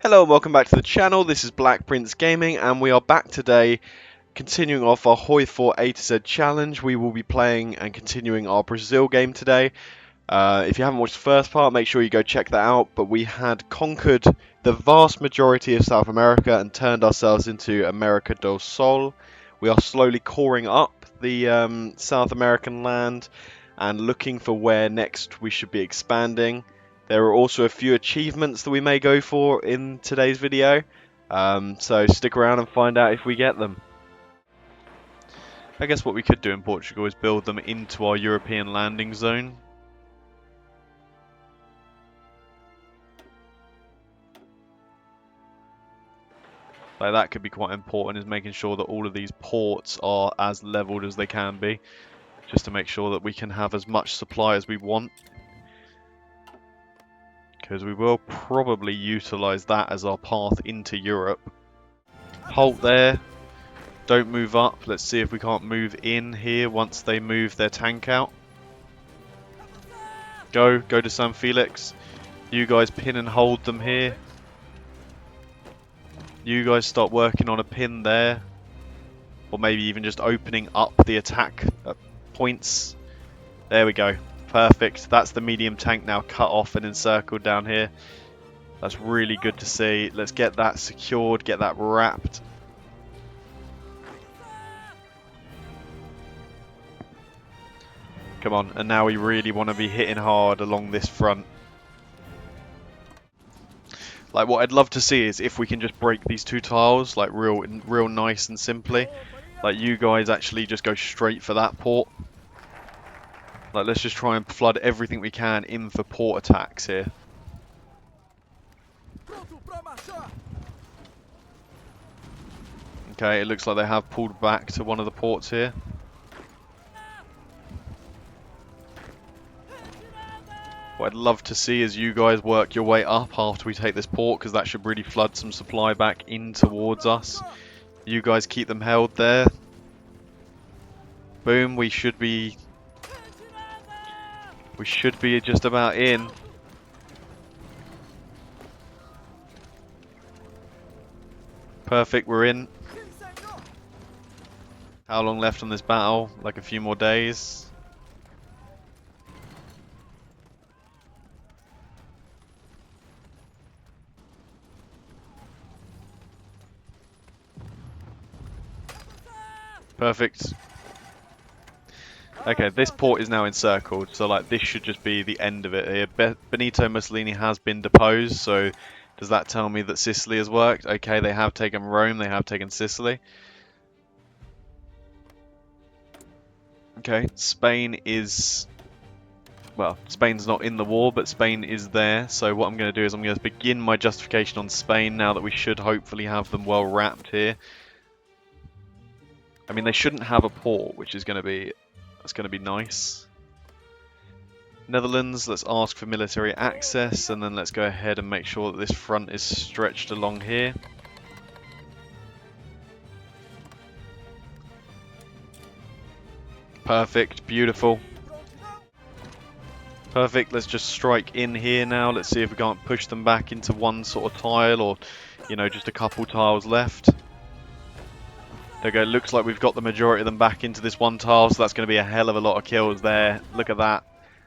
Hello and welcome back to the channel. This is Black Prince Gaming and we are back today continuing off our HOI4 A to Z challenge. We will be playing and continuing our Brazil game today. If you haven't watched the first part, make sure you go check that out. But we had conquered the vast majority of South America and turned ourselves into America do Sul. We are slowly coring up the South American land and looking for where next we should be expanding. There are also a few achievements that we may go for in today's video, so stick around and find out if we get them. I guess what we could do in Portugal is build them into our European landing zone. Like that could be quite important, is making sure that all of these ports are as leveled as they can be, just to make sure that we can have as much supply as we want. Because we will probably utilise that as our path into Europe. Halt there. Don't move up. Let's see if we can't move in here once they move their tank out. Go to San Felix. You guys pin and hold them here. You guys start working on a pin there. Or maybe even just opening up the attack points. There we go. Perfect. That's the medium tank now cut off and encircled down here. That's really good to see. Let's get that secured, get that wrapped. Come on, and now we really want to be hitting hard along this front. Like what I'd love to see is if we can just break these two tiles, like real nice and simply. Like you guys actually just go straight for that port. Like, let's just try and flood everything we can in for port attacks here. Okay, it looks like they have pulled back to one of the ports here. What I'd love to see is you guys work your way up after we take this port, because that should really flood some supply back in towards us. You guys keep them held there. Boom, we should be just about in. Perfect, we're in. How long left on this battle? Like a few more days. Perfect. Okay, this port is now encircled, so like this should just be the end of it here. Benito Mussolini has been deposed, so does that tell me that Sicily has worked? Okay, they have taken Rome, they have taken Sicily. Okay, Spain is... well, Spain's not in the war, but Spain is there, so what I'm going to do is I'm going to begin my justification on Spain now that we should hopefully have them well wrapped here. I mean, they shouldn't have a port, which is going to be... that's going to be nice. Netherlands, let's ask for military access, and then let's go ahead and make sure that this front is stretched along here. Perfect, beautiful. Perfect, let's just strike in here now. Let's see if we can't push them back into one sort of tile, or, you know, just a couple tiles left. There we go, looks like we've got the majority of them back into this one tile, so that's going to be a hell of a lot of kills there. Look at that.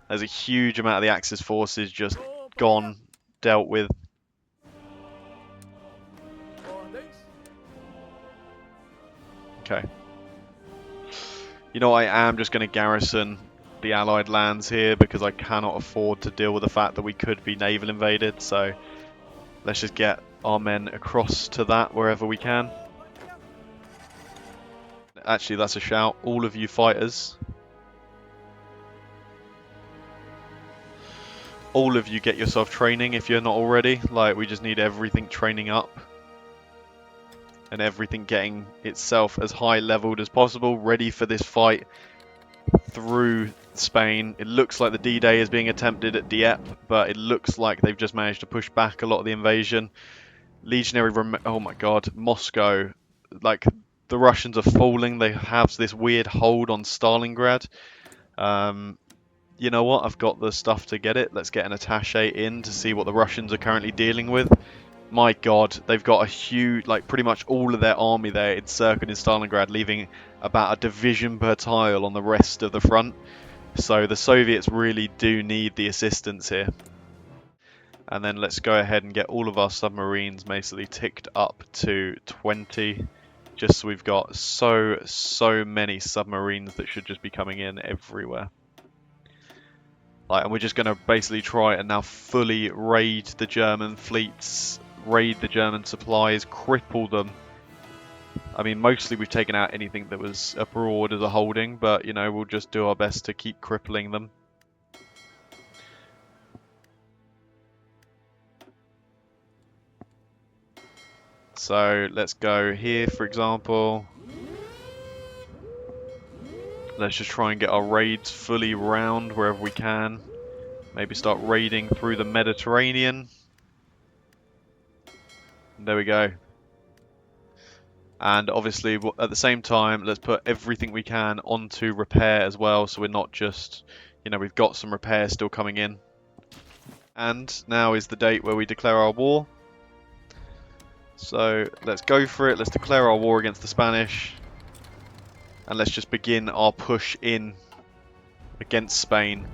There's a huge amount of the Axis forces just gone, dealt with. Okay. You know, I am just going to garrison the Allied lands here because I cannot afford to deal with the fact that we could be naval invaded, so let's just get our men across to that wherever we can. Actually, that's a shout. All of you fighters. All of you get yourself training if you're not already. Like, we just need everything training up. And everything getting itself as high leveled as possible. Ready for this fight through Spain. It looks like the D-Day is being attempted at Dieppe. But it looks like they've just managed to push back a lot of the invasion. Legionary... oh my god. Moscow. Like... the Russians are falling. They have this weird hold on Stalingrad. You know what? I've got the stuff to get it. Let's get an attaché in to see what the Russians are currently dealing with. My god, they've got a huge, like pretty much all of their army there encircled in Stalingrad, leaving about a division per tile on the rest of the front. So the Soviets really do need the assistance here. And then let's go ahead and get all of our submarines basically ticked up to 20. Just so we've got so many submarines that should just be coming in everywhere. Like, and we're just going to basically try and now fully raid the German fleets, raid the German supplies, cripple them. I mean, mostly we've taken out anything that was abroad as a holding, but, you know, we'll just do our best to keep crippling them. So, let's go here, for example. Let's just try and get our raids fully round wherever we can. Maybe start raiding through the Mediterranean. There we go. And obviously, at the same time, let's put everything we can onto repair as well, so we're not just, you know, we've got some repairs still coming in. And now is the date where we declare our war. So let's go for it. Let's declare our war against the Spanish. And let's just begin our push in against Spain.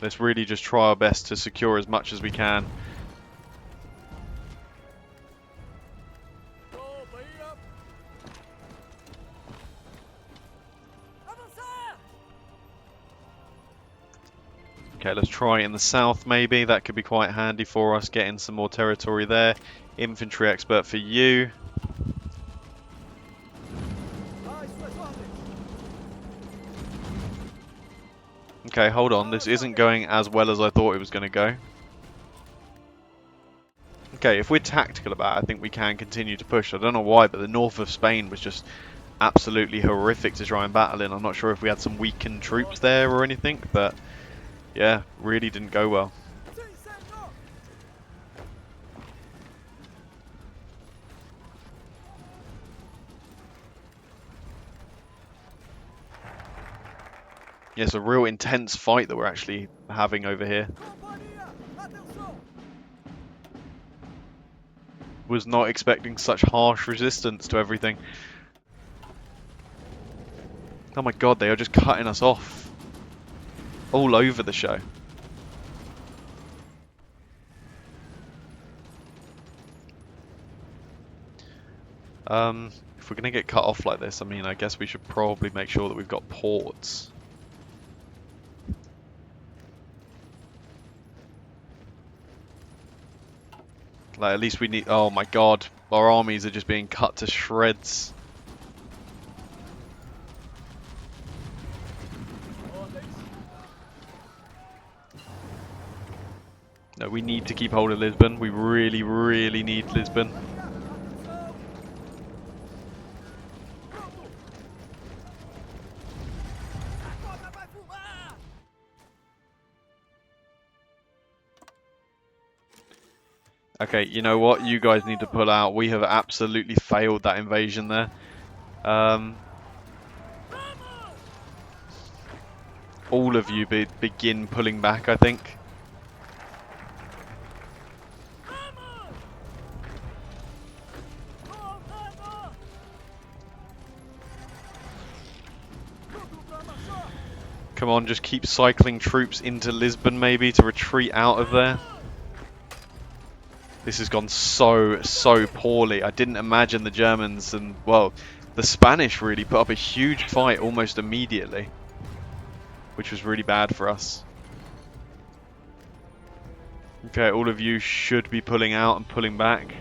Let's really just try our best to secure as much as we can. Okay, let's try in the south maybe. That could be quite handy for us, getting some more territory there. Infantry expert for you. Okay, hold on. This isn't going as well as I thought it was going to go. Okay, if we're tactical about it, I think we can continue to push. I don't know why, but the north of Spain was just absolutely horrific to try and battle in. I'm not sure if we had some weakened troops there or anything, but yeah, really didn't go well. Yeah, it's a real intense fight that we're actually having over here. Was not expecting such harsh resistance to everything. Oh my god, they are just cutting us off all over the show. If we're going to get cut off like this, I mean, I guess we should probably make sure that we've got ports. Like, at least we need... Oh my god, our armies are just being cut to shreds. No, we need to keep hold of Lisbon. We really, really need Lisbon. Okay, you know what? You guys need to pull out. We have absolutely failed that invasion there. All of you begin pulling back, I think. Come on, just keep cycling troops into Lisbon maybe to retreat out of there. This has gone so poorly. I didn't imagine the Germans and, well, the Spanish really put up a huge fight almost immediately, which was really bad for us. Okay, all of you should be pulling out and pulling back.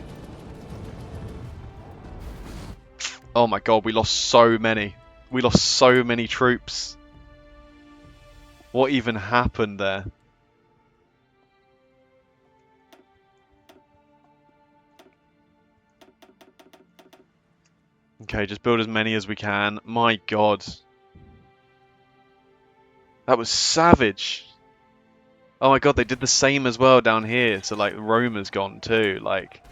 Oh my god, we lost so many. We lost so many troops. What even happened there? Okay, just build as many as we can. My god. That was savage. Oh my god, they did the same as well down here. So, like, Rome has gone too. Like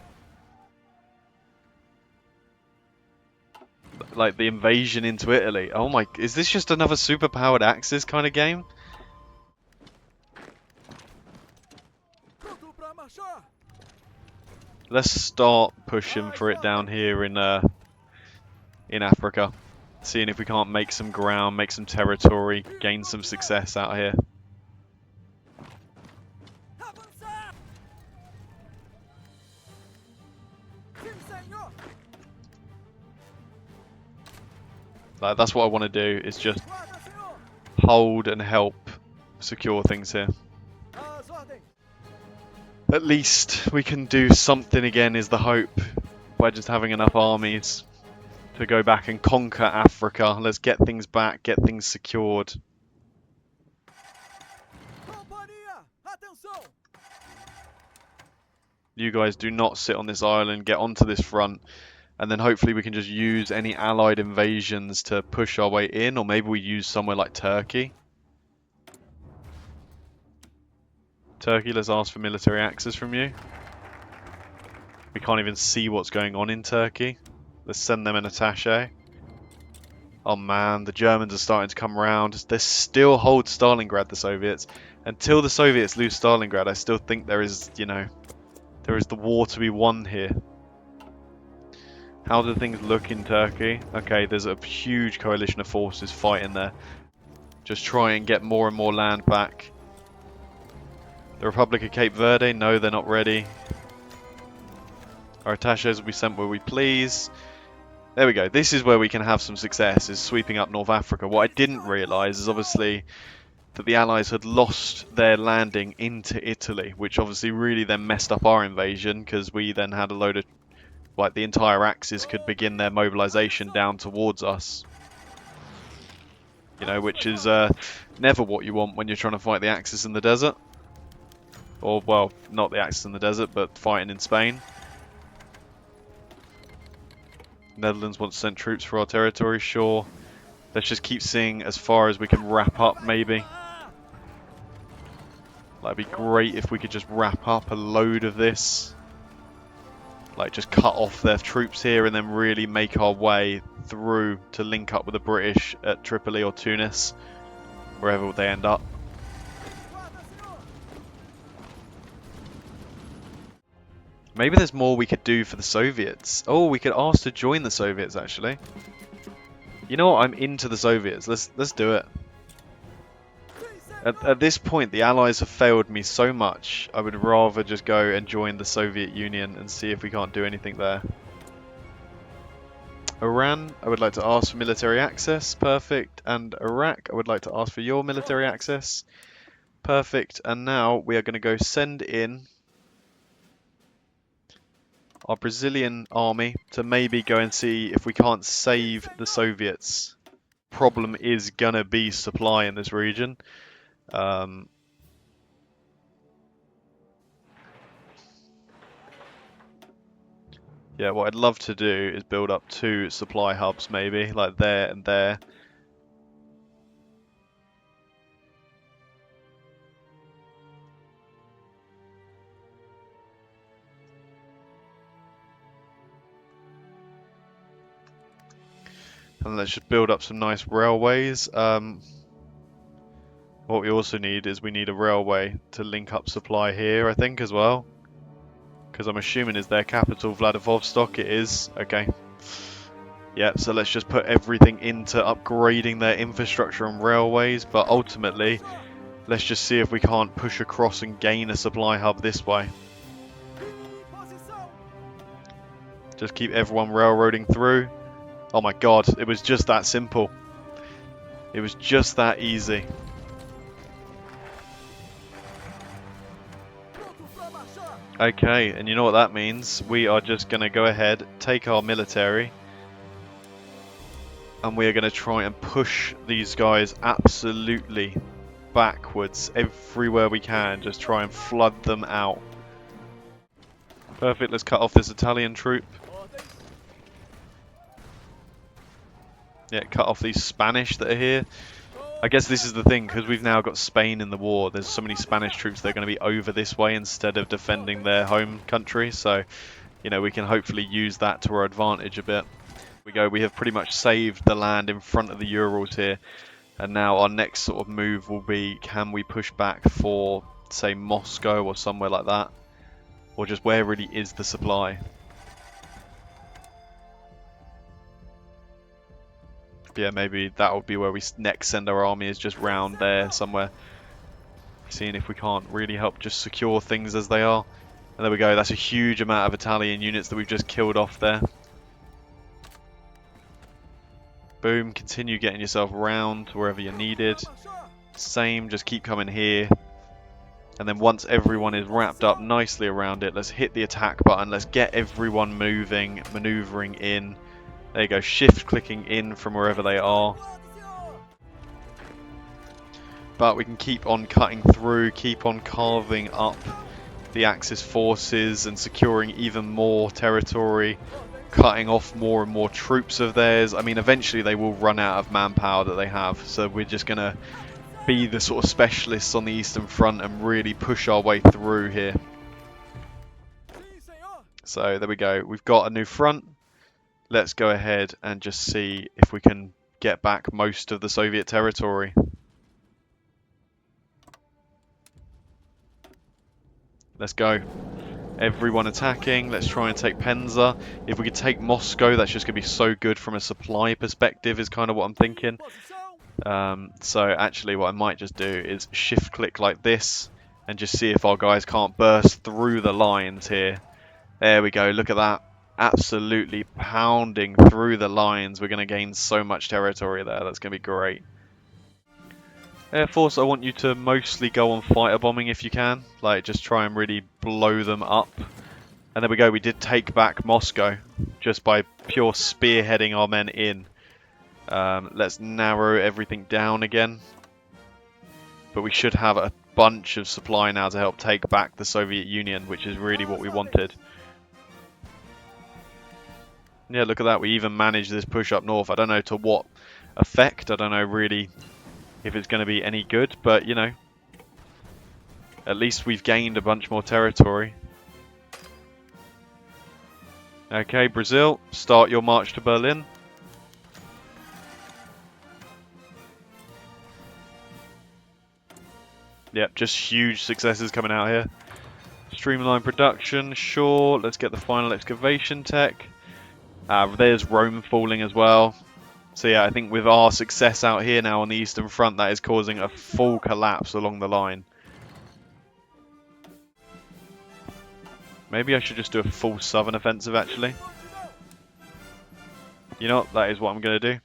the invasion into Italy. Oh my, is this just another superpowered Axis kind of game? Let's start pushing for it down here in Africa. Seeing if we can't make some ground, make some territory, gain some success out here. Like, that's what I want to do, is just hold and help secure things here. At least we can do something again, is the hope, by just having enough armies to go back and conquer Africa. Let's get things back, get things secured. You guys do not sit on this island, get onto this front, and then hopefully we can just use any allied invasions to push our way in, or maybe we use somewhere like Turkey. Turkey, let's ask for military access from you. We can't even see what's going on in Turkey. Let's send them an attaché. Oh man, the Germans are starting to come around. They still hold Stalingrad, the Soviets. Until the Soviets lose Stalingrad, I still think there is, you know, there is the war to be won here. How do things look in Turkey? Okay, there's a huge coalition of forces fighting there. Just try and get more and more land back. The Republic of Cape Verde, no, they're not ready. Our attachés will be sent where we please. There we go. This is where we can have some success, is sweeping up North Africa. What I didn't realise is obviously that the Allies had lost their landing into Italy, which obviously really then messed up our invasion, because we then had a load of, like, the entire Axis could begin their mobilisation down towards us. You know, which is never what you want when you're trying to fight the Axis in the desert. Or, well, not the Axis in the desert, but fighting in Spain. Netherlands wants to send troops for our territory, sure. Let's just keep seeing as far as we can wrap up, maybe. That'd be great if we could just wrap up a load of this. Like, just cut off their troops here and then really make our way through to link up with the British at Tripoli or Tunis, wherever they end up. Maybe there's more we could do for the Soviets. Oh, we could ask to join the Soviets, actually. You know what? I'm into the Soviets. Let's do it. At this point, the Allies have failed me so much, I would rather just go and join the Soviet Union and see if we can't do anything there. Iran, I would like to ask for military access. Perfect. And Iraq, I would like to ask for your military access. Perfect. And now we are going to go send in our Brazilian army to maybe go and see if we can't save the Soviets. Problem is gonna be supply in this region. Yeah, what I'd love to do is build up 2 supply hubs, maybe, like there and there. And let's just build up some nice railways. What we also need is we need a railway to link up supply here, I think, as well. Because I'm assuming is their capital Vladivostok. It is. Okay. Yeah, so let's just put everything into upgrading their infrastructure and railways. But ultimately, let's just see if we can't push across and gain a supply hub this way. Just keep everyone railroading through. Oh my god, it was just that simple. It was just that easy. Okay, and you know what that means? We are just going to go ahead, take our military, and we are going to try and push these guys absolutely backwards everywhere we can. Just try and flood them out. Perfect, let's cut off this Italian troop. Yeah, cut off these Spanish that are here. I guess this is the thing, because we've now got Spain in the war, there's so many Spanish troops that are going to be over this way instead of defending their home country, so, you know, we can hopefully use that to our advantage a bit. We have pretty much saved the land in front of the Urals here, and now our next sort of move will be, can we push back for, say, Moscow or somewhere like that? or just where really is the supply. Yeah, maybe that would be where we next send our army, is just round there somewhere. Seeing if we can't really help just secure things as they are. And there we go, that's a huge amount of Italian units that we've just killed off there. Boom, continue getting yourself round wherever you're needed. Same, just keep coming here. And then once everyone is wrapped up nicely around it, let's hit the attack button. Let's get everyone moving, maneuvering in. There you go, shift clicking in from wherever they are. But we can keep on cutting through, keep on carving up the Axis forces and securing even more territory, cutting off more and more troops of theirs. I mean, eventually they will run out of manpower that they have, so we're just going to be the sort of specialists on the Eastern Front and really push our way through here. So there we go, we've got a new front. Let's go ahead and just see if we can get back most of the Soviet territory. Let's go. Everyone attacking. Let's try and take Penza. If we could take Moscow, that's just going to be so good from a supply perspective, is kind of what I'm thinking. So actually what I might just do is shift click like this and just see if our guys can't burst through the lines here. There we go, look at that. Absolutely pounding through the lines. We're going to gain so much territory there. That's going to be great. Air Force, I want you to mostly go on fighter bombing if you can. Like, just try and really blow them up. And there we go, we did take back Moscow just by pure spearheading our men in. Let's narrow everything down again. But we should have a bunch of supply now to help take back the Soviet Union, which is really what we wanted. Yeah, look at that. We even managed this push up north. I don't know to what effect. I don't know really if it's going to be any good. But, you know, at least we've gained a bunch more territory. Okay, Brazil, start your march to Berlin. Yep, just huge successes coming out here. Streamline production, sure. Let's get the final excavation tech. There's Rome falling as well. So yeah, I think with our success out here now on the Eastern Front, that is causing a full collapse along the line. Maybe I should just do a full southern offensive, actually. You know what? That is what I'm going to do.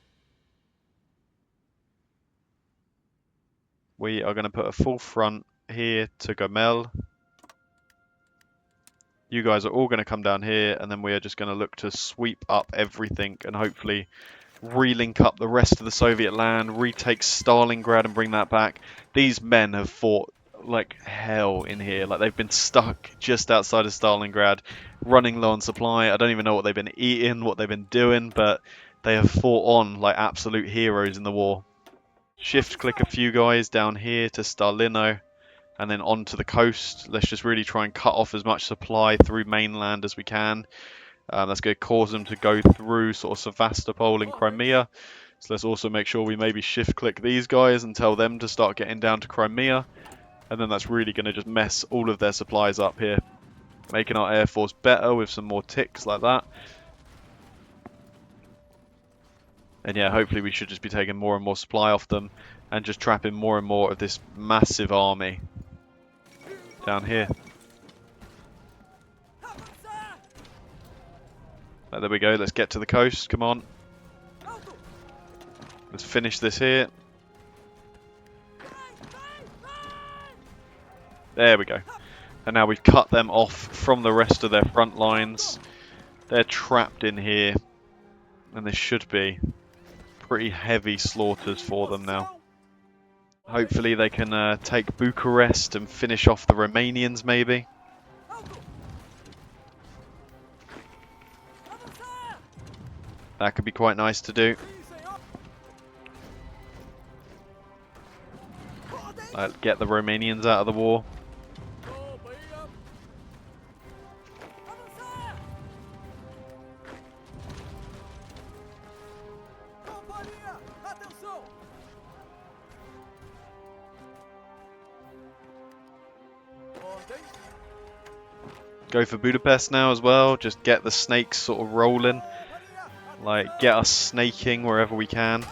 We are going to put a full front here to Gomel. You guys are all going to come down here, and then we are just going to look to sweep up everything and hopefully relink up the rest of the Soviet land, retake Stalingrad and bring that back. These men have fought like hell in here. Like, they've been stuck just outside of Stalingrad, running low on supply. I don't even know what they've been eating, what they've been doing, but they have fought on like absolute heroes in the war. Shift click a few guys down here to Stalino. And then onto the coast. Let's just really try and cut off as much supply through mainland as we can. That's going to cause them to go through sort of Sevastopol and Crimea. So let's also make sure we maybe shift click these guys and tell them to start getting down to Crimea. And then that's really going to just mess all of their supplies up here. Making our Air Force better with some more ticks like that. And yeah, hopefully we should just be taking more and more supply off them. And just trapping more and more of this massive army down here. There we go, let's get to the coast, come on. Let's finish this here. There we go. And now we've cut them off from the rest of their front lines. They're trapped in here. And there should be pretty heavy slaughters for them now. Hopefully they can take Bucharest and finish off the Romanians maybe. That could be quite nice to do. Get the Romanians out of the war. Go for Budapest now as well. Just get the snakes sort of rolling. Like, get us snaking wherever we can.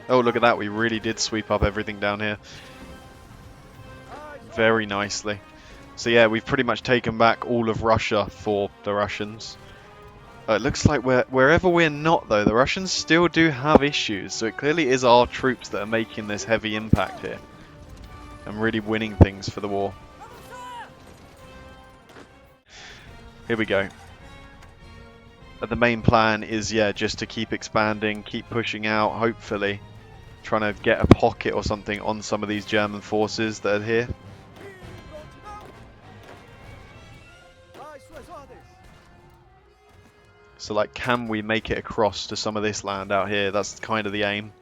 Oh, look at that. We really did sweep up everything down here. Very nicely. So yeah, we've pretty much taken back all of Russia for the Russians. It looks like wherever we're not, though, the Russians still do have issues. So it clearly is our troops that are making this heavy impact here. And really winning things for the war. Here we go. But the main plan is, yeah, just to keep expanding, keep pushing out, hopefully. Trying to get a pocket or something on some of these German forces that are here. So, like, can we make it across to some of this land out here? That's kind of the aim.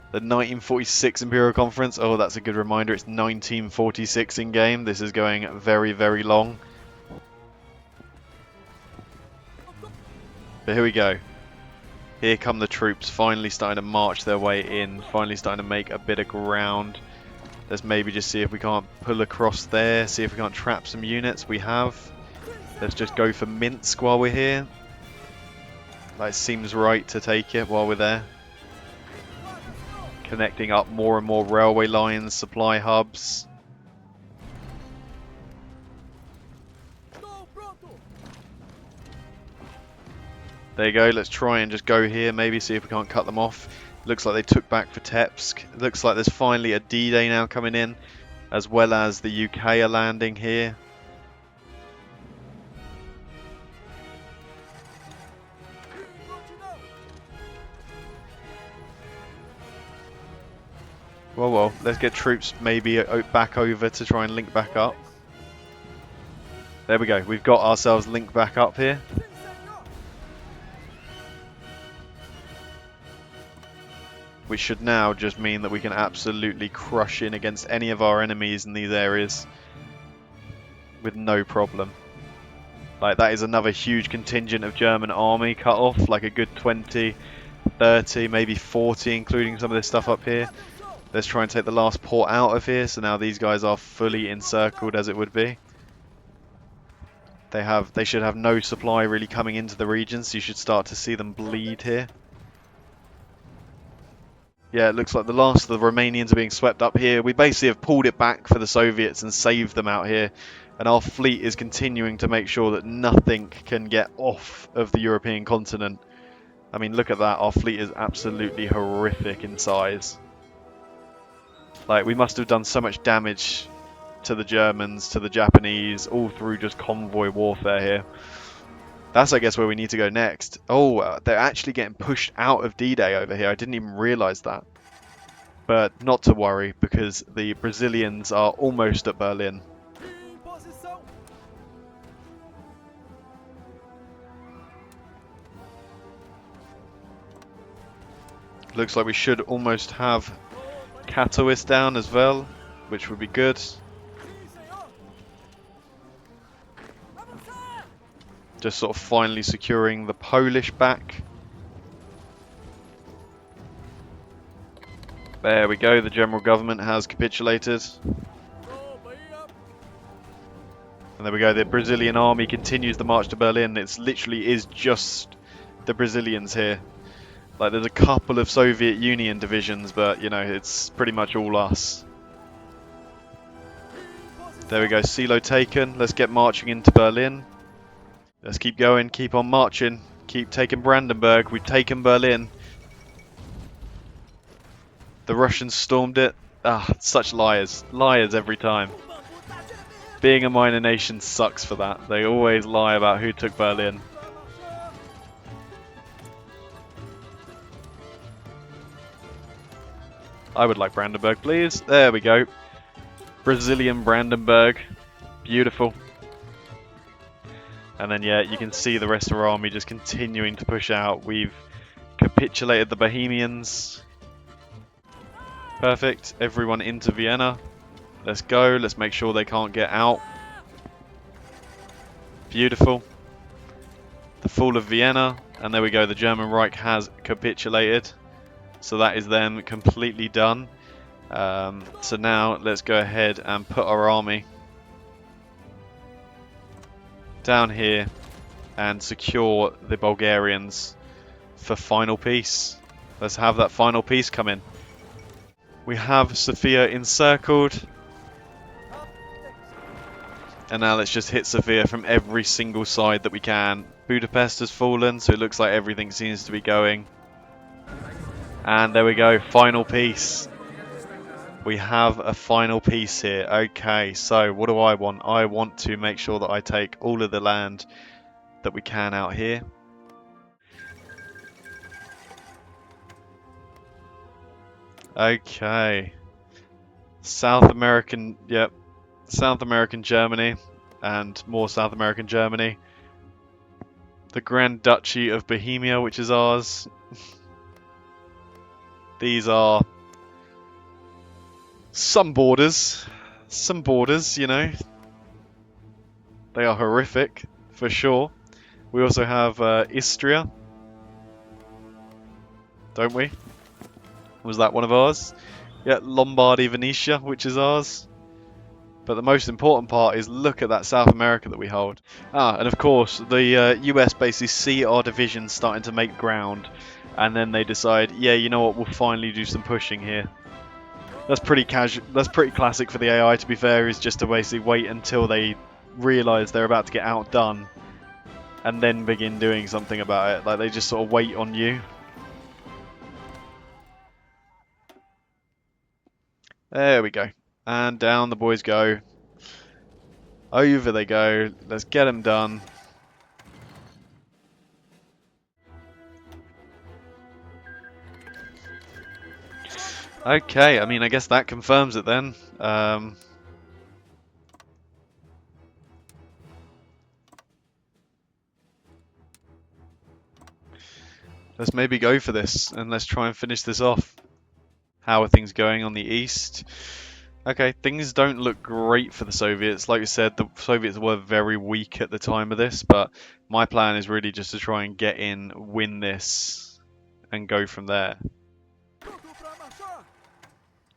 The 1946 Imperial Conference. Oh, that's a good reminder. It's 1946 in game. This is going very, very long. But here we go. Here come the troops, finally starting to march their way in. Finally starting to make a bit of ground. Let's maybe just see if we can't pull across there. See if we can't trap some units. We have. Let's just go for Minsk while we're here. That seems right to take it while we're there. Connecting up more and more railway lines, supply hubs. There you go, let's try and just go here, maybe see if we can't cut them off. Looks like they took back Vitebsk. Looks like there's finally a D-Day now coming in, as well as the UK are landing here. Well, let's get troops maybe back over to try and link back up. There we go, we've got ourselves linked back up here. Which should now just mean that we can absolutely crush in against any of our enemies in these areas with no problem. Like, that is another huge contingent of German army cut off, like a good 20, 30, maybe 40, including some of this stuff up here. Let's try and take the last port out of here, so now these guys are fully encircled as it would be. They should have no supply really coming into the region, so you should start to see them bleed here. Yeah, it looks like the last of the Romanians are being swept up here. We basically have pulled it back for the Soviets and saved them out here. And our fleet is continuing to make sure that nothing can get off of the European continent. I mean, look at that. Our fleet is absolutely horrific in size. Like, we must have done so much damage to the Germans, to the Japanese, all through just convoy warfare here. That's, I guess, where we need to go next. Oh, they're actually getting pushed out of D-Day over here. I didn't even realise that. But not to worry, because the Brazilians are almost at Berlin. Looks like we should almost have Katowice down as well, which would be good. Just sort of finally securing the Polish back. There we go, the general government has capitulated. And there we go, the Brazilian army continues the march to Berlin. It literally is just the Brazilians here. Like, there's a couple of Soviet Union divisions, but, you know, it's pretty much all us. There we go, Silo taken. Let's get marching into Berlin. Let's keep going, keep on marching. Keep taking Brandenburg. We've taken Berlin. The Russians stormed it. Ah, such liars. Liars every time. Being a minor nation sucks for that. They always lie about who took Berlin. I would like Brandenburg, please. There we go. Brazilian Brandenburg. Beautiful. And then, yeah, you can see the rest of our army just continuing to push out. We've capitulated the Bohemians. Perfect. Everyone into Vienna. Let's go. Let's make sure they can't get out. Beautiful. The fall of Vienna. And there we go. The German Reich has capitulated. So that is them completely done. So now let's go ahead and put our army down here and secure the Bulgarians for final peace. Let's have that final peace come in. We have Sofia encircled. And now let's just hit Sofia from every single side that we can. Budapest has fallen, so it looks like everything seems to be going. And there we go, final piece. We have a final piece here. Okay, so what do I want? I want to make sure that I take all of the land that we can out here. Okay. South American, yep. South American Germany and more South American Germany. The Grand Duchy of Bohemia, which is ours. These are some borders, you know. They are horrific, for sure. We also have Istria, don't we? Was that one of ours? Yeah, Lombardy, Venetia, which is ours. But the most important part is look at that South America that we hold. And of course, the US basically see our division starting to make ground, and then they decide, yeah, you know what, we'll finally do some pushing here. That's pretty casual. That's pretty classic for the AI, to be fair, is just to basically wait until they realise they're about to get outdone, and then begin doing something about it. Like, they just sort of wait on you. There we go. And down the boys go. Over they go. Let's get them done. Okay, I mean, I guess that confirms it then. Let's maybe go for this, and let's try and finish this off. How are things going on the east? Okay, things don't look great for the Soviets. Like I said, the Soviets were very weak at the time of this, but my plan is really just to try and get in, win this, and go from there.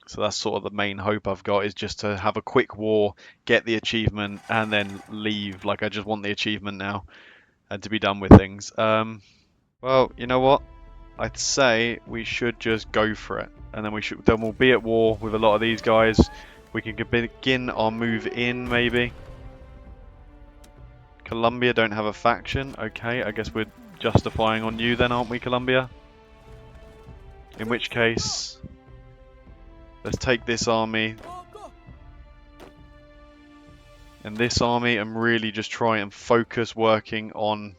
So that's sort of the main hope I've got, is just to have a quick war, get the achievement, and then leave. Like, I just want the achievement now, and to be done with things. Well, you know what? I'd say we should just go for it, and then we'll be at war with a lot of these guys. We can begin our move in, maybe. Colombia don't have a faction. Okay, I guess we're justifying on you then, aren't we, Colombia? In which case, let's take this army and this army and really just try and focus working on,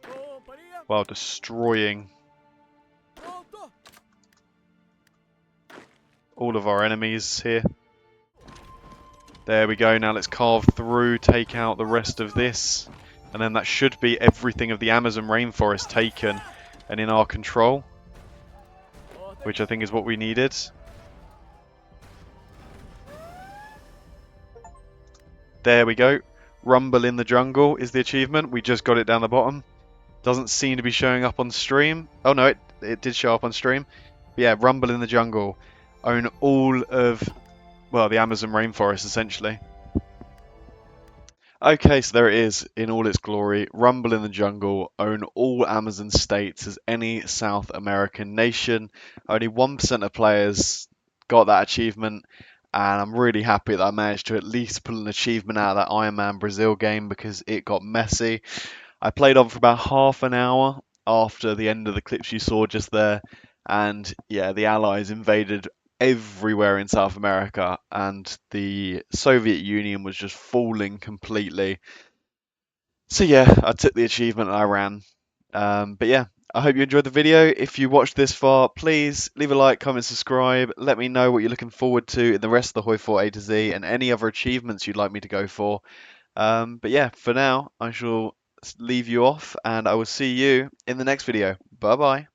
well, destroying all of our enemies here. There we go. Now let's carve through, take out the rest of this, and then that should be everything of the Amazon rainforest taken and in our control, which I think is what we needed. There we go. Rumble in the jungle is the achievement. We just got it down the bottom. Doesn't seem to be showing up on stream. Oh no, it did show up on stream. But yeah, Rumble in the jungle. Own all of, well, the Amazon rainforest, essentially. Okay, so there it is in all its glory. Rumble in the jungle. Own all Amazon states as any South American nation. Only 1% of players got that achievement, and I'm really happy that I managed to at least pull an achievement out of that Iron Man Brazil game, because it got messy. I played on for about half an hour after the end of the clips you saw just there, and yeah, the Allies invaded everywhere in South America, and the Soviet Union was just falling completely. So yeah, I took the achievement and I ran. But yeah, I hope you enjoyed the video. If you watched this far, please leave a like, comment, subscribe. Let me know what you're looking forward to in the rest of the HOI4 A to Z and any other achievements you'd like me to go for. But yeah, for now, I shall leave you off, and I will see you in the next video. Bye bye.